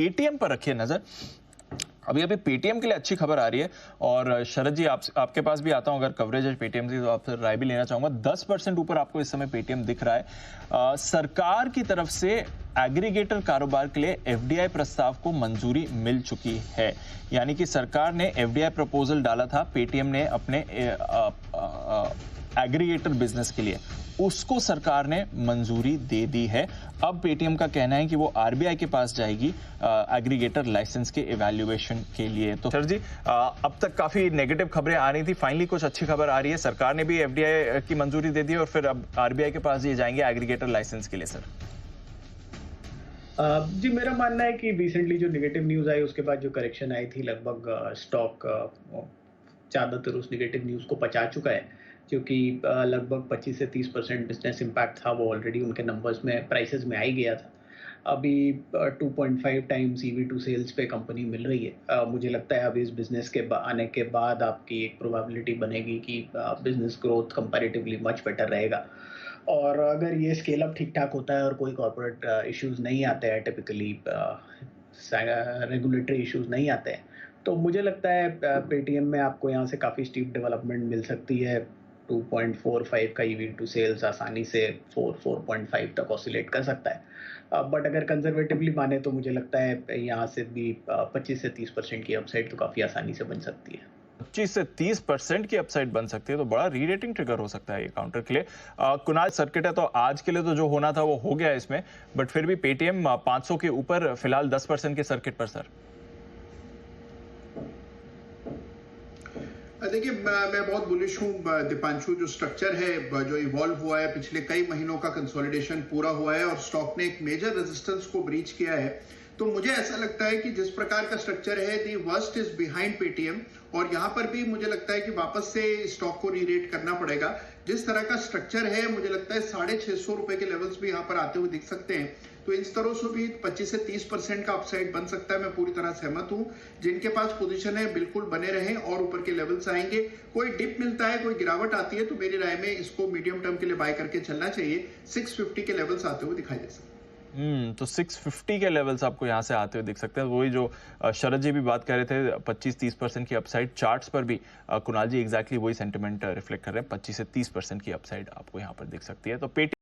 Paytm पर रखिए नजर। अभी अभी पेटीएम के लिए अच्छी खबर आ रही है और शरद जी आपके पास भी आता हूं, अगर कवरेज है पेटीएम की तो आपसे राय भी लेना चाहूंगा। 10% ऊपर आपको इस समय पेटीएम दिख रहा है। सरकार की तरफ से एग्रीगेटर कारोबार के लिए एफडीआई प्रस्ताव को मंजूरी मिल चुकी है, यानी कि सरकार ने एफडीआई प्रपोजल डाला था पेटीएम ने अपने एग्रीगेटर बिजनेस के लिए, उसको सरकार ने मंजूरी दे दी है। अब पेटीएम का कहना है कि वो आरबीआई के पास जाएगी एग्रीगेटर लाइसेंस के इवैल्यूएशन के लिए। तो सर जी, अब तक काफी नेगेटिव खबरें आ रही थी, फाइनली कुछ अच्छी खबर आ रही है, सरकार ने भी एफडीआई की मंजूरी दे दी और फिर अब आरबीआई के पास ये जाएंगे एग्रीगेटर लाइसेंस के लिए। सर जी, मेरा मानना है कि रिसेंटली जो नेगेटिव न्यूज़ आई उसके बाद जो करेक्शन आई थी, लगभग स्टॉक ज़्यादातर उस नेगेटिव न्यूज़ को पचा चुका है, क्योंकि लगभग 25 से 30% बिजनेस इम्पैक्ट था वो ऑलरेडी उनके नंबर्स में, प्राइसेस में आ ही गया था। अभी 2.5 टाइम्स ईवी टू सेल्स पे कंपनी मिल रही है। मुझे लगता है अभी इस बिजनेस के आने के बाद आपकी एक प्रोबेबिलिटी बनेगी कि business growth comparatively much better रहेगा। और अगर ये स्केल अप ठीक ठाक होता है और कोई कॉर्पोरेट इश्यूज नहीं आते हैं, टिपिकली रेगुलेटरी इश्यूज नहीं आते हैं, तो मुझे लगता है पेटीएम में आपको यहाँ से काफ़ी स्टीप डेवलपमेंट मिल सकती है। 2.45 का ईवी टू सेल्स आसानी से 4.5 तक ऑसिलेट कर सकता है। बट अगर कंजर्वेटिवली माने तो मुझे लगता है यहाँ से भी 25 से 30% की अपसाइड तो काफ़ी आसानी से बन सकती है। 25 से 30% की अपसाइड बन सकती है, तो बड़ा रीरेटिंग ट्रिगर हो सकता है ये काउंटर के लिए। कुणाल, सर्किट है तो आज के लिए तो जो होना था वो हो गया इसमें, बट फिर भी पेटीएम 500 के ऊपर फिलहाल 10% के सर्किट पर। सर देखिए, मैं बहुत बुलिश हूँ दीपांशु। जो स्ट्रक्चर है जो इवॉल्व हुआ है, पिछले कई महीनों का कंसोलिडेशन पूरा हुआ है और स्टॉक ने एक मेजर रेजिस्टेंस को ब्रीच किया है, तो मुझे ऐसा लगता है कि जिस प्रकार का स्ट्रक्चर है, the worst is behind Paytm, और यहाँ पर भी मुझे लगता है कि वापस से स्टॉक को रीरेट करना पड़ेगा। जिस तरह का स्ट्रक्चर है, मुझे लगता है 650 रुपए के लेवल्स भी यहाँ पर आते हुए दिख सकते हैं, तो इन तरह से भी 25 से 30% का अपसाइड बन सकता है। मैं पूरी तरह सहमत हूँ। जिनके पास पोजीशन है बिल्कुल बने रहें और ऊपर के लेवल्स आएंगे। कोई डिप मिलता है, कोई गिरावट आती है, तो मेरी राय में इसको मीडियम टर्म के लिए बाय करके चलना चाहिए। 650 के लेवल्स आते हुए दिखाई दे सकते हैं। तो 650 के लेवल्स आपको यहां से आते हुए दिख सकते हैं। वही जो शरद जी भी बात कर रहे थे, 25-30% की अपसाइड, चार्ट्स पर भी कुणाल जी एग्जैक्टली वही सेंटिमेंट रिफ्लेक्ट कर रहे हैं। 25 से 30% की अपसाइड आपको यहां पर दिख सकती है। तो पेटी